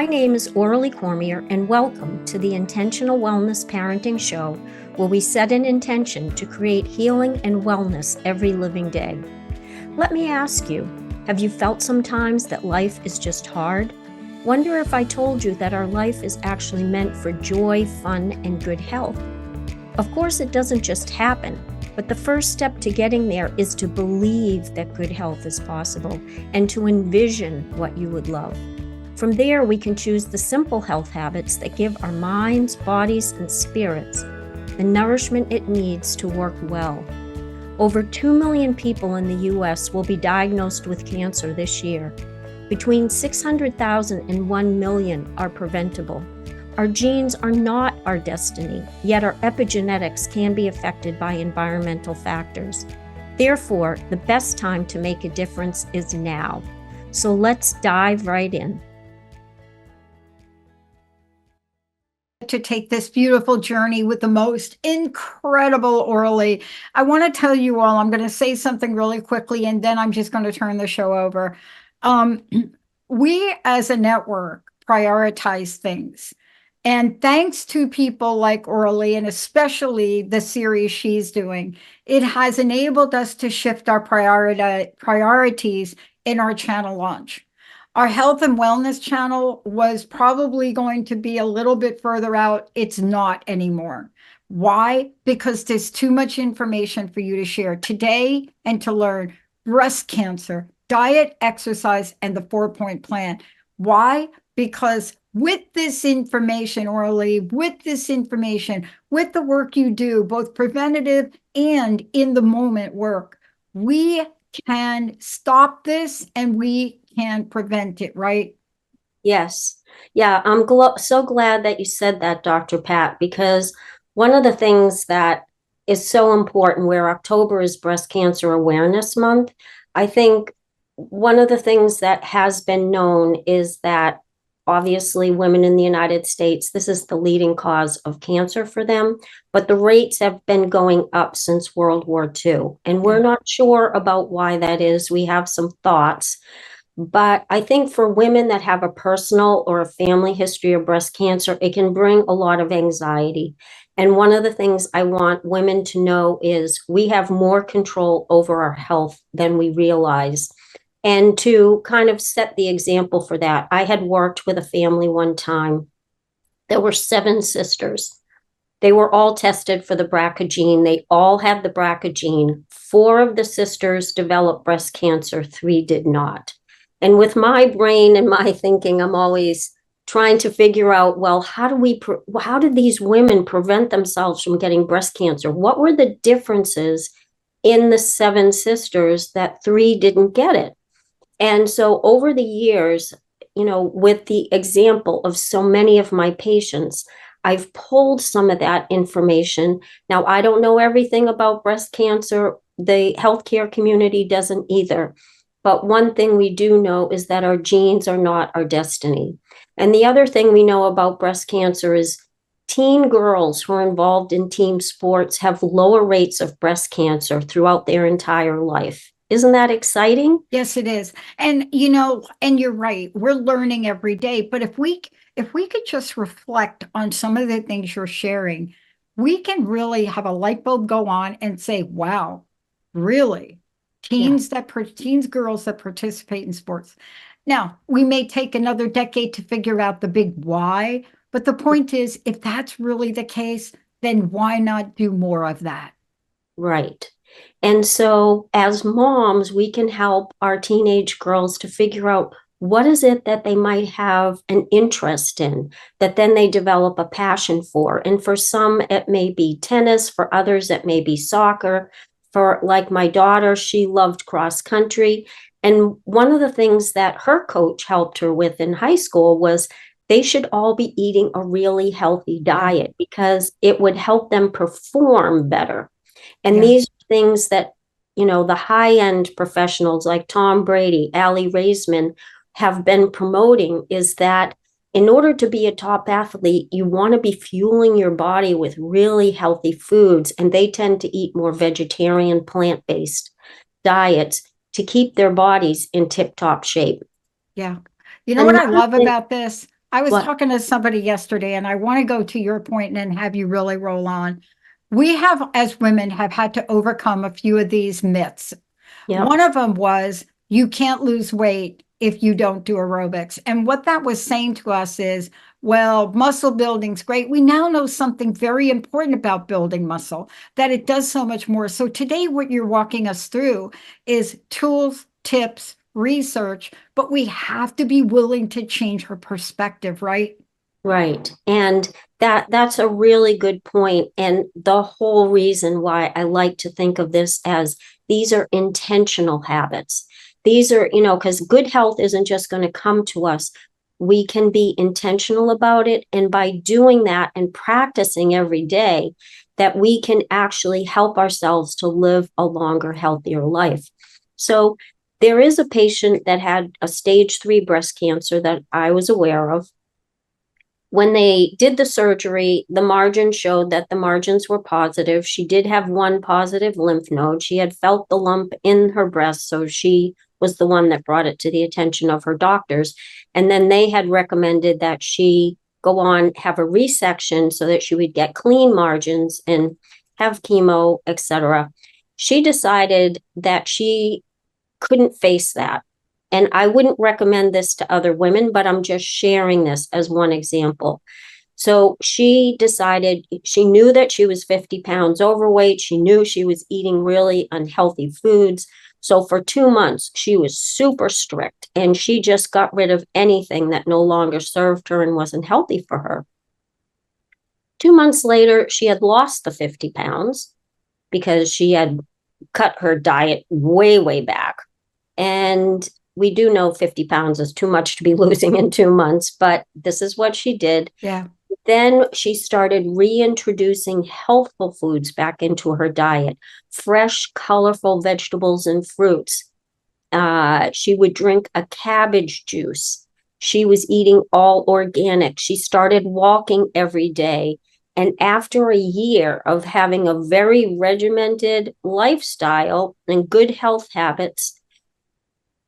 My name is Aurelie Cormier, and welcome to the Intentional Wellness Parenting Show, where we set an intention to create healing and wellness every living day. Let me ask you, have you felt sometimes that life is just hard? Wonder if I told you that our life is actually meant for joy, fun, and good health. Of course, it doesn't just happen, but the first step to getting there is to believe that good health is possible and to envision what you would love. From there, we can choose the simple health habits that give our minds, bodies, and spirits the nourishment it needs to work well. Over 2 million people in the U.S. will be diagnosed with cancer this year. Between 600,000 and 1 million are preventable. Our genes are not our destiny, yet our epigenetics can be affected by environmental factors. Therefore, the best time to make a difference is now. So let's dive right in. To take this beautiful journey with the most incredible Aurelie. I want to tell you all, I'm going to say something really quickly, and then I'm just going to turn the show over. We as a network prioritize things. And thanks to people like Aurelie, and especially the series she's doing, it has enabled us to shift our priorities in our channel launch. Our health and wellness channel was probably going to be a little bit further out. It's not anymore. Why? Because there's too much information for you to share today and to learn breast cancer, diet, exercise, and the 4-point plan. Why? Because with this information, Aurelie, with this information, with the work you do, both preventative and in the moment work, we can stop this and we can prevent it, right? Yes. Yeah, I'm so glad that you said that, Dr. Pat, because one of the things that is so important, where October is Breast Cancer Awareness Month, I think one of the things that has been known is that obviously women in the United States, this is the leading cause of cancer for them, but the rates have been going up since World War II, and we're not sure about why that is. We have some thoughts. But I think for women that have a personal or a family history of breast cancer, it can bring a lot of anxiety. And one of the things I want women to know is we have more control over our health than we realize. And to kind of set the example for that, I had worked with a family one time. There were 7 sisters. They were all tested for the BRCA gene. They all had the BRCA gene. 4 of the sisters developed breast cancer, 3 did not. And with my brain and my thinking, I'm always trying to figure out, well, how did these women prevent themselves from getting breast cancer? What were the differences in the 7 sisters that 3 didn't get it? And so over the years, with the example of so many of my patients, I've pulled some of that information. Now, I don't know everything about breast cancer. The healthcare community doesn't either. But one thing we do know is that our genes are not our destiny. And the other thing we know about breast cancer is teen girls who are involved in team sports have lower rates of breast cancer throughout their entire life. Isn't that exciting? Yes, it is. And, and you're right, we're learning every day. But if we could just reflect on some of the things you're sharing, we can really have a light bulb go on and say, wow, really? Teens, girls that participate in sports. Now, we may take another decade to figure out the big why, but the point is, if that's really the case, then why not do more of that? Right. And so as moms, we can help our teenage girls to figure out what is it that they might have an interest in, that then they develop a passion for. And for some, it may be tennis. For others, it may be soccer. For like my daughter, she loved cross country. And one of the things that her coach helped her with in high school was they should all be eating a really healthy diet because it would help them perform better. And these things that, the high-end professionals like Tom Brady, Ali Raisman have been promoting is that in order to be a top athlete, you want to be fueling your body with really healthy foods, and they tend to eat more vegetarian, plant-based diets to keep their bodies in tip-top shape. Yeah. You know what I love about this? I was What? talking to somebody yesterday, and I want to go to your point and then have you really roll on. We have, as women, have had to overcome a few of these myths. Yep. One of them was you can't lose weight if you don't do aerobics. And what that was saying to us is, well, muscle building's great. We now know something very important about building muscle, that it does so much more. So today, what you're walking us through is tools, tips, research, but we have to be willing to change her perspective, right? Right. And that's a really good point. And the whole reason why I like to think of this as these are intentional habits. These are, because good health isn't just going to come to us. We can be intentional about it. And by doing that and practicing every day, that we can actually help ourselves to live a longer, healthier life. So there is a patient that had a stage 3 breast cancer that I was aware of. When they did the surgery, the margin showed that the margins were positive. She did have one positive lymph node. She had felt the lump in her breast, so she was the one that brought it to the attention of her doctors. And then they had recommended that she go on, have a resection so that she would get clean margins and have chemo, etc. She decided that she couldn't face that. And I wouldn't recommend this to other women, but I'm just sharing this as one example. So she decided, she knew that she was 50 pounds overweight. She knew she was eating really unhealthy foods. So for 2 months, she was super strict and she just got rid of anything that no longer served her and wasn't healthy for her. 2 months later, she had lost the 50 pounds because she had cut her diet way, way back. And we do know 50 pounds is too much to be losing in 2 months, but this is what she did. Yeah. Then she started reintroducing healthful foods back into her diet, fresh, colorful vegetables and fruits. She would drink a cabbage juice. She was eating all organic. She started walking every day. And after a year of having a very regimented lifestyle and good health habits,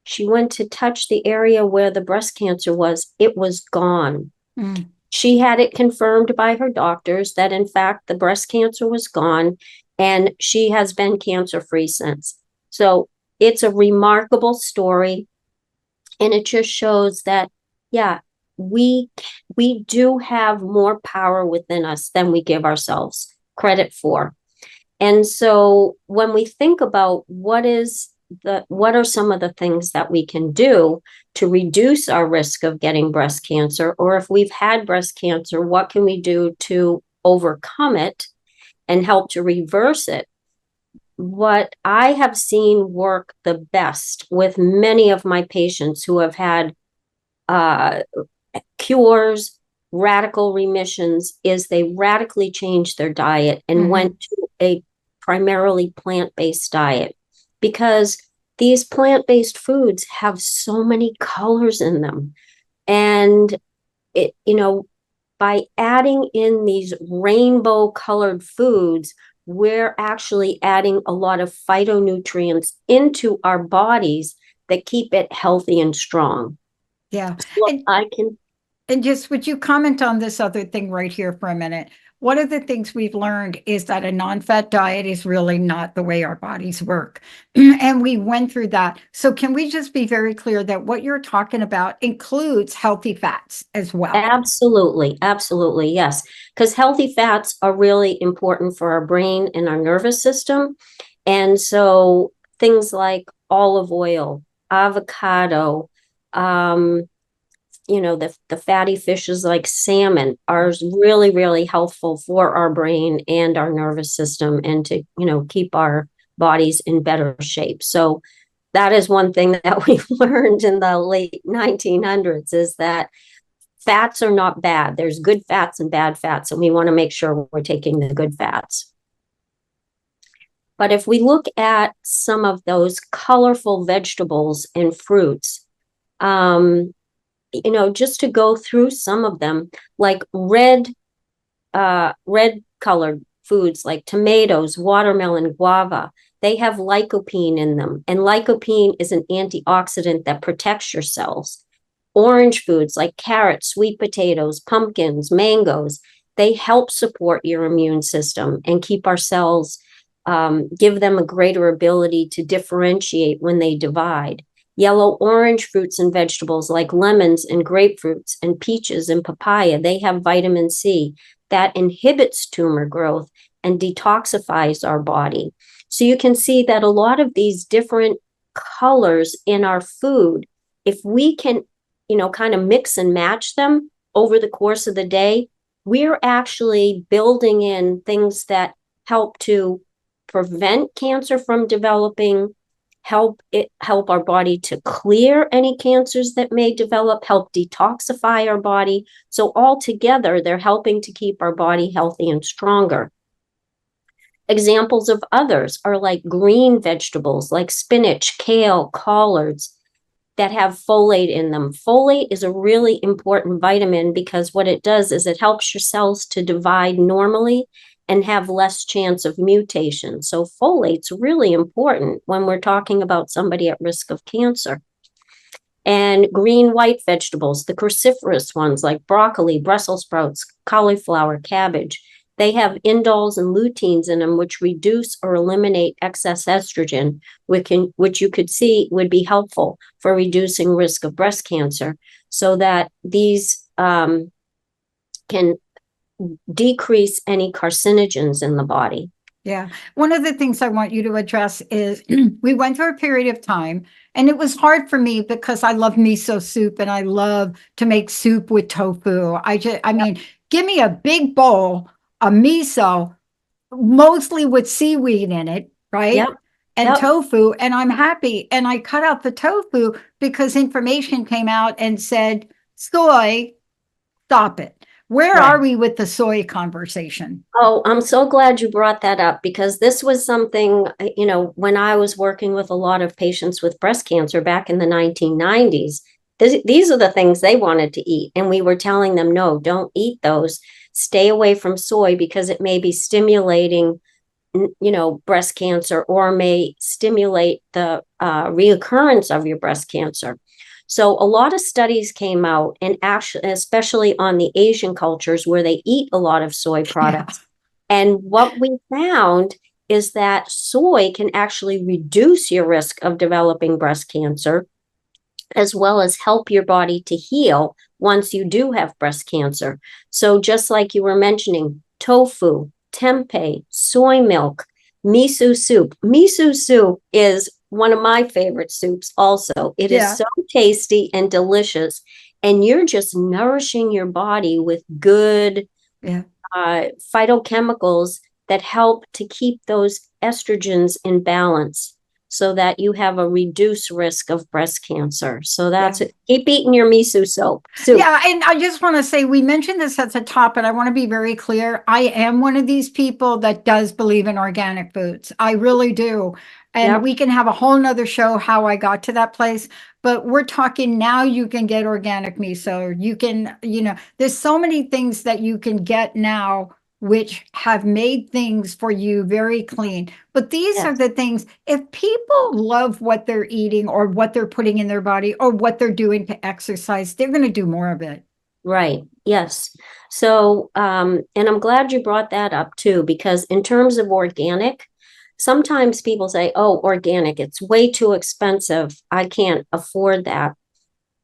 she went to touch the area where the breast cancer was. It was gone. Mm. She had it confirmed by her doctors that, in fact, the breast cancer was gone, and she has been cancer free since. So it's a remarkable story. And it just shows that, yeah, we do have more power within us than we give ourselves credit for. And so when we think about what are some of the things that we can do to reduce our risk of getting breast cancer, or if we've had breast cancer, what can we do to overcome it and help to reverse it? What I have seen work the best with many of my patients who have had uh, cures, radical remissions, is they radically changed their diet and went to a primarily plant-based diet, because these plant-based foods have so many colors in them. And it, by adding in these rainbow colored foods, we're actually adding a lot of phytonutrients into our bodies that keep it healthy and strong. Yeah. So And I can. And just would you comment on this other thing right here for a minute? One of the things we've learned is that a non-fat diet is really not the way our bodies work. And we went through that. So can we just be very clear that what you're talking about includes healthy fats as well? Absolutely, absolutely, yes. Because healthy fats are really important for our brain and our nervous system. And so things like olive oil, avocado, um, the fatty fishes like salmon are really, really helpful for our brain and our nervous system, and to, keep our bodies in better shape. So that is one thing that we learned in the late 1900s, is that fats are not bad. There's good fats and bad fats, and we want to make sure we're taking the good fats. But if we look at some of those colorful vegetables and fruits, just to go through some of them, like red colored foods like tomatoes, watermelon, guava, they have lycopene in them. And lycopene is an antioxidant that protects your cells. Orange foods like carrots, sweet potatoes, pumpkins, mangoes, they help support your immune system and keep our cells, give them a greater ability to differentiate when they divide. Yellow orange fruits and vegetables like lemons and grapefruits and peaches and papaya, they have vitamin C that inhibits tumor growth and detoxifies our body. So you can see that a lot of these different colors in our food, if we can, kind of mix and match them over the course of the day, we're actually building in things that help to prevent cancer from developing, help our body to clear any cancers that may develop, help detoxify our body. So all together, they're helping to keep our body healthy and stronger. Examples of others are like green vegetables like spinach, kale, collards that have folate in them. Folate is a really important vitamin because what it does is it helps your cells to divide normally and have less chance of mutation. So folate's really important when we're talking about somebody at risk of cancer. And green white vegetables, the cruciferous ones like broccoli, Brussels sprouts, cauliflower, cabbage, they have indoles and luteins in them, which reduce or eliminate excess estrogen, which you could see would be helpful for reducing risk of breast cancer, so that these can decrease any carcinogens in the body. Yeah. One of the things I want you to address is we went through a period of time and it was hard for me because I love miso soup and I love to make soup with tofu. I mean, give me a big bowl of miso, mostly with seaweed in it, right? Yep. And Yep. tofu, and I'm happy. And I cut out the tofu because information came out and said, soy, stop it. Where Right. are we with the soy conversation? Oh, I'm so glad you brought that up because this was something, when I was working with a lot of patients with breast cancer back in the 1990s, these are the things they wanted to eat. And we were telling them, no, don't eat those. Stay away from soy because it may be stimulating, breast cancer or may stimulate the reoccurrence of your breast cancer. So a lot of studies came out, and actually, especially on the Asian cultures where they eat a lot of soy products. Yeah. And what we found is that soy can actually reduce your risk of developing breast cancer, as well as help your body to heal once you do have breast cancer. So just like you were mentioning, tofu, tempeh, soy milk, miso soup. Miso soup is one of my favorite soups also. It is Yeah. so tasty and delicious, and you're just nourishing your body with good Yeah. phytochemicals that help to keep those estrogens in balance so that you have a reduced risk of breast cancer. So that's Yeah. it. Keep eating your miso soup. Yeah, and I just want to say we mentioned this at the top, and I want to be very clear. I am one of these people that does believe in organic foods. I really do. And Yep. we can have a whole nother show how I got to that place. But we're talking now you can get organic miso. You can, there's so many things that you can get now which have made things for you very clean. But these are Yes. the things, if people love what they're eating or what they're putting in their body or what they're doing to exercise, they're going to do more of it. Right. Yes. So, and I'm glad you brought that up too, because in terms of organic, sometimes people say, oh, organic, it's way too expensive. I can't afford that.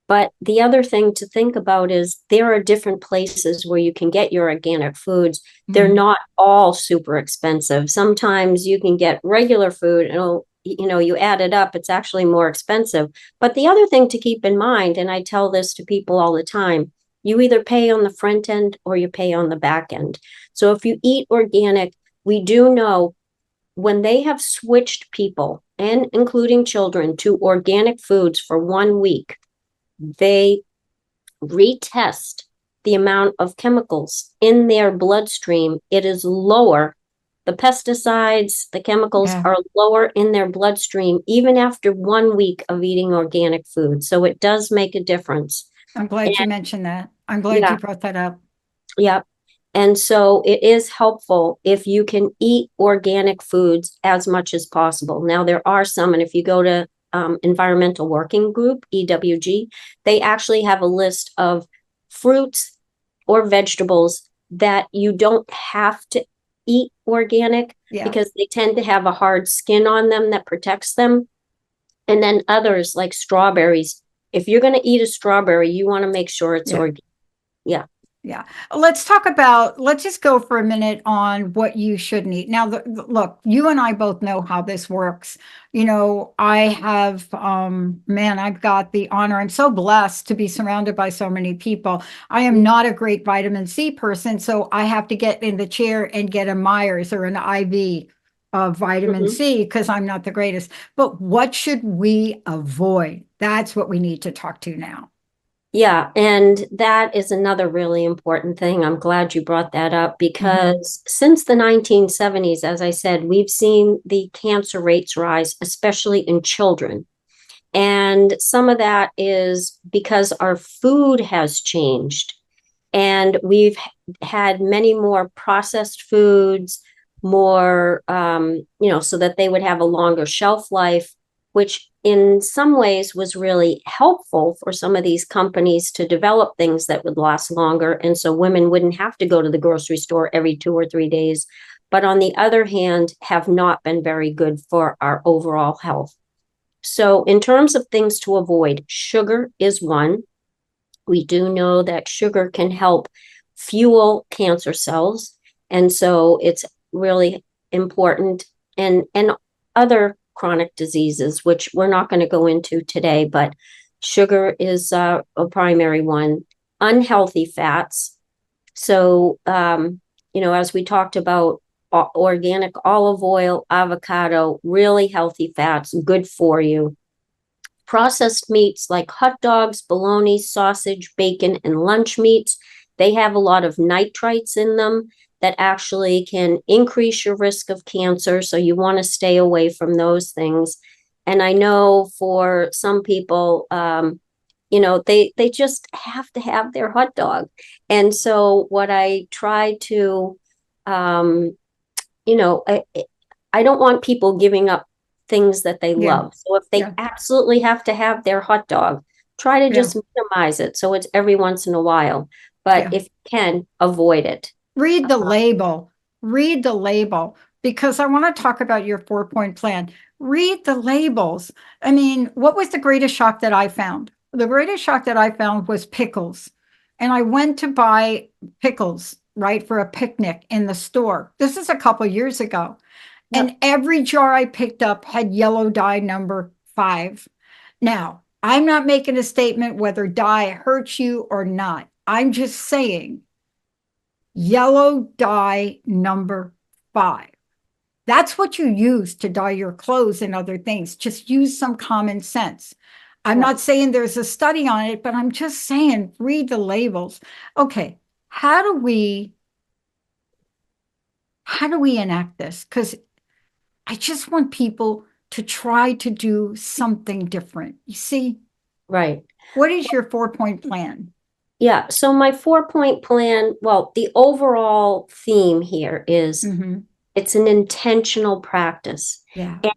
But the other thing to think about is there are different places where you can get your organic foods. They're Mhm. not all super expensive. Sometimes you can get regular food and you add it up, it's actually more expensive. But the other thing to keep in mind, and I tell this to people all the time, you either pay on the front end or you pay on the back end. So if you eat organic, we do know when they have switched people, and including children, to organic foods for 1 week, they retest the amount of chemicals in their bloodstream. It is lower. The pesticides, the chemicals Yeah. are lower in their bloodstream even after 1 week of eating organic food. So it does make a difference. I'm glad you And mentioned that. I'm glad yeah, you brought that up. yeah. And so it is helpful if you can eat organic foods as much as possible. Now, there are some, and if you go to Environmental Working Group, EWG, they actually have a list of fruits or vegetables that you don't have to eat organic Yeah. because they tend to have a hard skin on them that protects them. And then others like strawberries. If you're going to eat a strawberry, you want to make sure it's Yeah. organic. Yeah. Yeah. Let's just go for a minute on what you shouldn't eat. Now, look, you and I both know how this works. I have, man, I've got the honor. I'm so blessed to be surrounded by so many people. I am not a great vitamin C person, so I have to get in the chair and get a Myers or an IV of vitamin Mhm. C because I'm not the greatest. But what should we avoid? That's what we need to talk to now. Yeah, and that is another really important thing. I'm glad you brought that up Mhm. because since the 1970s, as I said, we've seen the cancer rates rise, especially in children. And some of that is because our food has changed and we've had many more processed foods, more, so that they would have a longer shelf life, which in some ways was really helpful for some of these companies to develop things that would last longer. And so women wouldn't have to go to the grocery store every 2 or 3 days. But on the other hand, have not been very good for our overall health. So, in terms of things to avoid, sugar is one. We do know that sugar can help fuel cancer cells. And so it's really important. And other chronic diseases, which we're not going to go into today, but sugar is a primary one. Unhealthy fats. So, as we talked about, organic olive oil, avocado, really healthy fats, good for you. Processed meats like hot dogs, bologna, sausage, bacon, and lunch meats, they have a lot of nitrites in them that actually can increase your risk of cancer. So you want to stay away from those things. And I know for some people, they just have to have their hot dog. And so what I try to, um, you know, I, I don't want people giving up things that they Yeah. love. So if they Yeah. absolutely have to have their hot dog, try to Yeah. just minimize it so it's every once in a while. But Yeah. if you can, avoid it. Read the label. Read the label because I want to talk about your 4-point plan. Read the labels. I mean, what was the greatest shock that I found? The greatest shock that I found was pickles. And I went to buy pickles, right, for a picnic in the store. This is a couple years ago. Yep. And every jar I picked up had yellow dye number 5. Now, I'm not making a statement whether dye hurts you or not. I'm just saying yellow dye number 5. That's what you use to dye your clothes and other things. Just use some common sense. I'm Yep. not saying there's a study on it, but I'm just saying read the labels. Okay, how do we enact this? Because I just want people to try to do something different. You see, Right. what is your 4-point plan? Yeah. So my 4-point plan, well, the overall theme here is Mm-hmm. it's an intentional practice. Yeah. And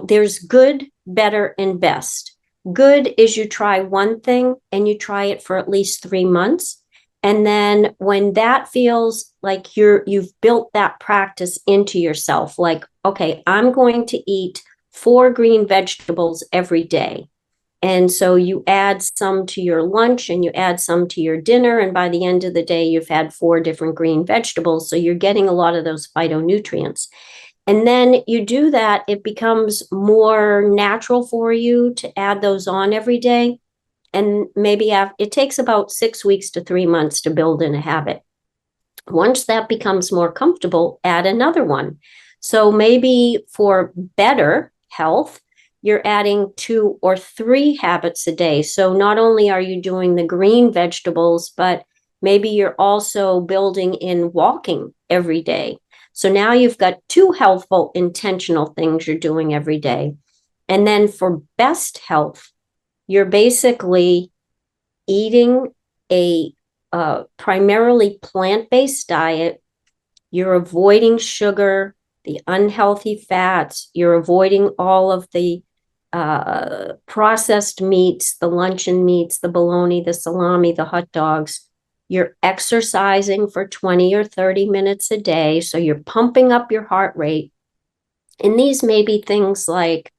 there's good, better, and best. Good is you try one thing and you try it for at least 3 months. And then when that feels like you've built that practice into yourself, like, okay, I'm going to eat 4 green vegetables every day. And so you add some to your lunch and you add some to your dinner. And by the end of the day, you've had 4 different green vegetables. So you're getting a lot of those phytonutrients. And then you do that, it becomes more natural for you to add those on every day. And maybe it takes about 6 weeks to 3 months to build in a habit. Once that becomes more comfortable, add another one. So maybe for better health, you're adding 2 or 3 habits a day. So not only are you doing the green vegetables, but maybe you're also building in walking every day. So now you've got 2 healthful, intentional things you're doing every day. And then for best health, you're basically eating a primarily plant based diet. You're avoiding sugar the unhealthy fats, you're avoiding all of the processed meats, the luncheon meats, the bologna, the salami, the hot dogs. You're exercising for 20 or 30 minutes a day. So you're pumping up your heart rate. And these may be things like,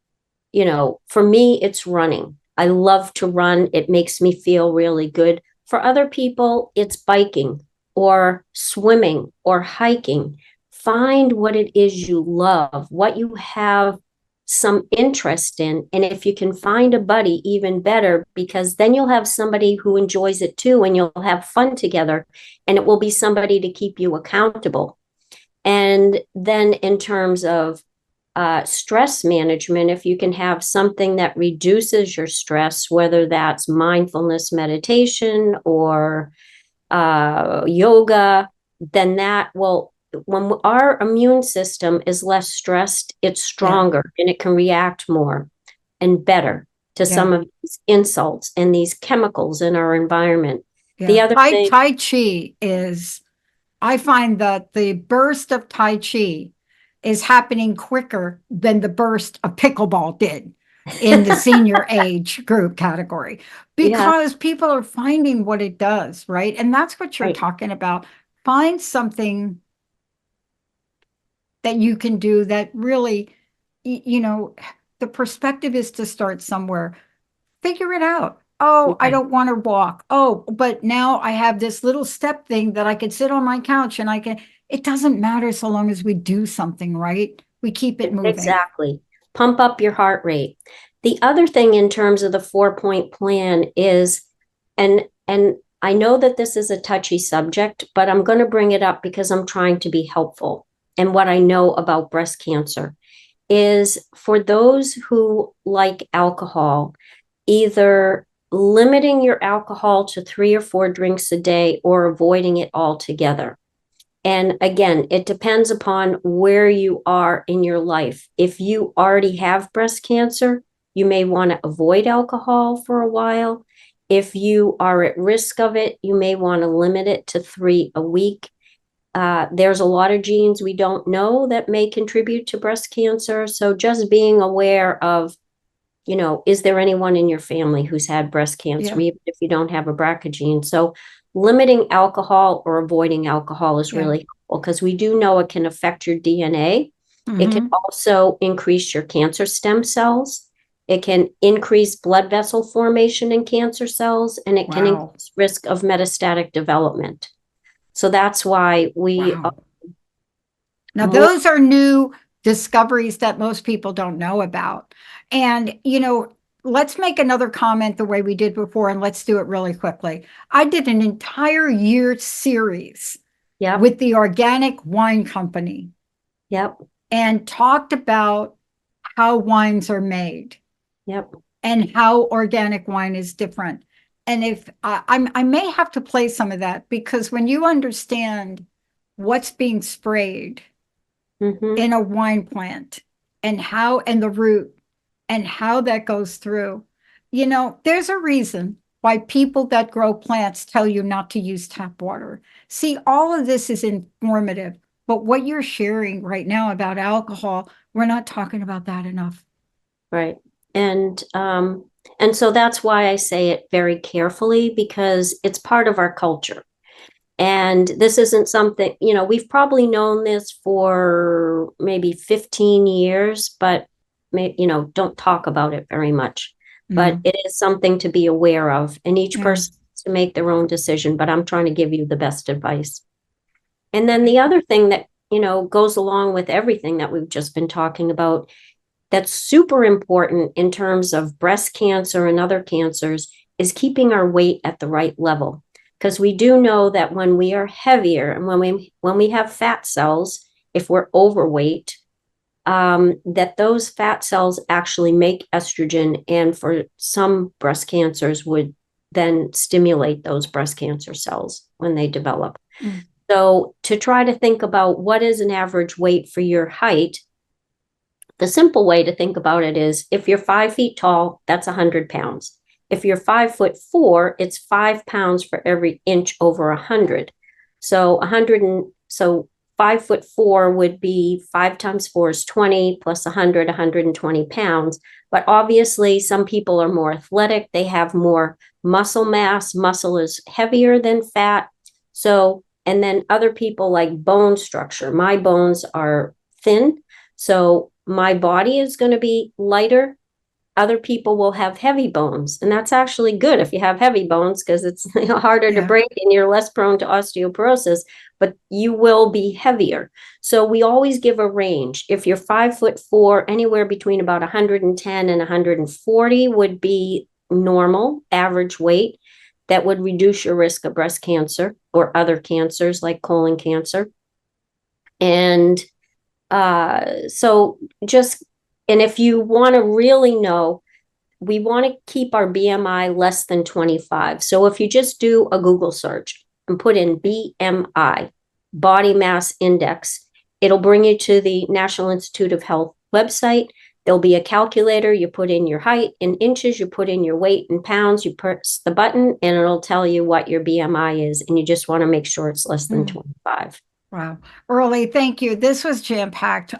for me, it's running. I love to run. It makes me feel really good. For other people, it's biking or swimming or hiking. Find what it is you love, what you have some interest in. And if you can find a buddy, even better, because then you'll have somebody who enjoys it too, and you'll have fun together, and it will be somebody to keep you accountable. And then in terms of stress management, if you can have something that reduces your stress, whether that's mindfulness meditation or yoga, then that will, when our immune system is less stressed, it's stronger and it can react more and better to some of these insults and these chemicals in our environment. The other thing, Tai Chi is, I find that the burst of Tai Chi is happening quicker than the burst of pickleball did in the senior age group category, because people are finding what it does, right? And that's what you're talking about. Find something that you can do that really, the perspective is to start somewhere. Figure it out. Oh, I don't want to walk. Oh, but now I have this little step thing that I can sit on my couch and it doesn't matter so long as we do something, right? We keep it moving. Exactly. Pump up your heart rate. The other thing in terms of the 4-point plan is, and I know that this is a touchy subject, but I'm going to bring it up because I'm trying to be helpful. And what I know about breast cancer is, for those who like alcohol, either limiting your alcohol to 3 or 4 drinks a day or avoiding it altogether. And again, it depends upon where you are in your life. If you already have breast cancer, you may want to avoid alcohol for a while. If you are at risk of it, you may want to limit it to 3 a week. There's a lot of genes we don't know that may contribute to breast cancer. So just being aware of, is there anyone in your family who's had breast cancer, even if you don't have a BRCA gene? So limiting alcohol or avoiding alcohol is really helpful, because we do know it can affect your DNA. It can also increase your cancer stem cells. It can increase blood vessel formation in cancer cells, and it can increase risk of metastatic development. So that's why we... Now, those are new discoveries that most people don't know about. And, let's make another comment the way we did before, and let's do it really quickly. I did an entire year series with the Organic Wine Company. And talked about how wines are made. And how organic wine is different. And if I may have to play some of that, because when you understand what's being sprayed in a wine plant and the root and how that goes through, there's a reason why people that grow plants tell you not to use tap water. See, all of this is informative, but what you're sharing right now about alcohol, we're not talking about that enough. Right. And so that's why I say it very carefully, because it's part of our culture. And this isn't something, we've probably known this for maybe 15 years, but, don't talk about it very much. But it is something to be aware of, and each person has to make their own decision, but I'm trying to give you the best advice. And then the other thing that, goes along with everything that we've just been talking about, that's super important in terms of breast cancer and other cancers, is keeping our weight at the right level. Because we do know that when we are heavier and when we have fat cells, if we're overweight, that those fat cells actually make estrogen, and for some breast cancers would then stimulate those breast cancer cells when they develop. So to try to think about what is an average weight for your height, the simple way to think about it is, if you're 5 feet tall, that's 100 pounds. If you're 5'4", it's 5 pounds for every inch over 100. So 5'4" would be 5 times 4 is 20 plus 100, 120 pounds. But obviously, some people are more athletic. They have more muscle mass. Muscle is heavier than fat. So, and then other people like bone structure. My bones are thin. So my body is going to be lighter. Other people will have heavy bones. And that's actually good if you have heavy bones because it's harder to break and you're less prone to osteoporosis, but you will be heavier. So we always give a range. If you're 5'4", anywhere between about 110 and 140 would be normal, average weight. That would reduce your risk of breast cancer or other cancers like colon cancer. And so just, and if you want to really know, we want to keep our BMI less than 25. So if you just do a Google search and put in BMI, body mass index, it'll bring you to the National Institute of Health website. There'll be a calculator. You put in your height in inches, you put in your weight in pounds, you press the button, and it'll tell you what your BMI is. And you just want to make sure it's less than 25. Wow. Aurelie, thank you. This was jam-packed.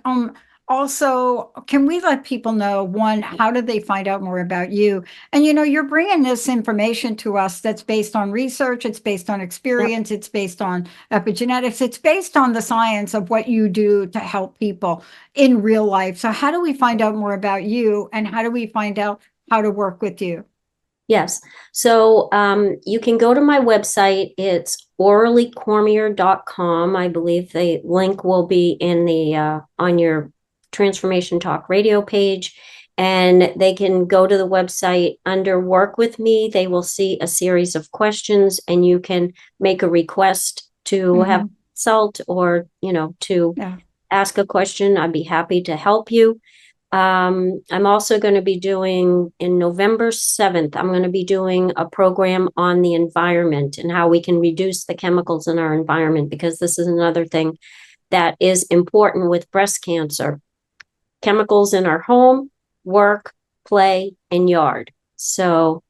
Also, can we let people know, one, how did they find out more about you? And, you're bringing this information to us that's based on research, it's based on experience, It's based on epigenetics, it's based on the science of what you do to help people in real life. So how do we find out more about you, and how do we find out how to work with you? Yes. So you can go to my website. It's aureliecormier.com. I believe the link will be in the on your Transformation Talk radio page, and they can go to the website under Work With Me. They will see a series of questions, and you can make a request to have a consult or, to ask a question. I'd be happy to help you. I'm also going to be doing, in November 7th, I'm going to be doing a program on the environment and how we can reduce the chemicals in our environment, because this is another thing that is important with breast cancer. Chemicals in our home, work, play, and yard. So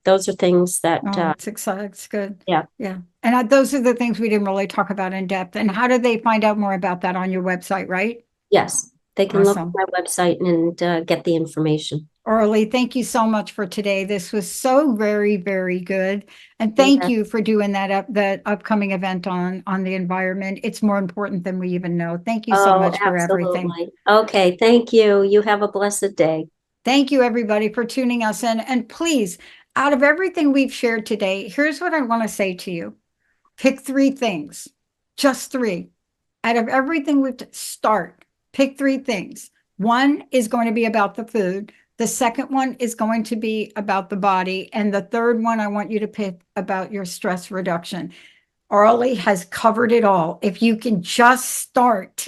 those are things that... it's exciting. It's good. Yeah. Yeah. And those are the things we didn't really talk about in depth. And how do they find out more about that on your website, right? Yes. They can look at my website and get the information. Aurelie, thank you so much for today. This was so very, very good. And thank you for doing that upcoming event on the environment. It's more important than we even know. Thank you so much for everything. Okay, thank you. You have a blessed day. Thank you, everybody, for tuning us in. And please, out of everything we've shared today, here's what I want to say to you. Pick 3 things, just 3. Out of everything pick 3 things. One is going to be about the food. The second one is going to be about the body. And the third one, I want you to pick about your stress reduction. Aurelie has covered it all. If you can just start,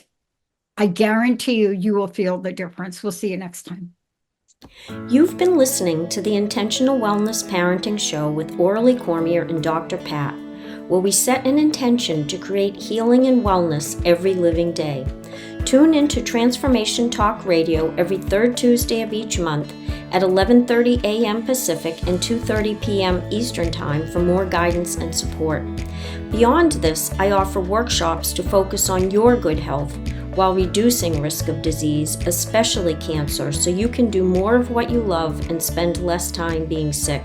I guarantee you will feel the difference. We'll see you next time. You've been listening to the Intentional Wellness Parenting Show with Aurelie Cormier and Dr. Pat, where we set an intention to create healing and wellness every living day. Tune into Transformation Talk Radio every third Tuesday of each month at 11:30 a.m. Pacific and 2:30 p.m. Eastern Time for more guidance and support. Beyond this, I offer workshops to focus on your good health while reducing risk of disease, especially cancer, so you can do more of what you love and spend less time being sick.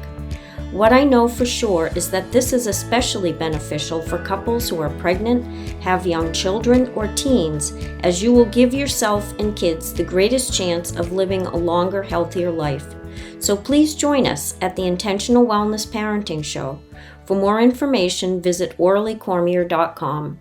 What I know for sure is that this is especially beneficial for couples who are pregnant, have young children, or teens, as you will give yourself and kids the greatest chance of living a longer, healthier life. So please join us at the Intentional Wellness Parenting Show. For more information, visit aureliecormier.com.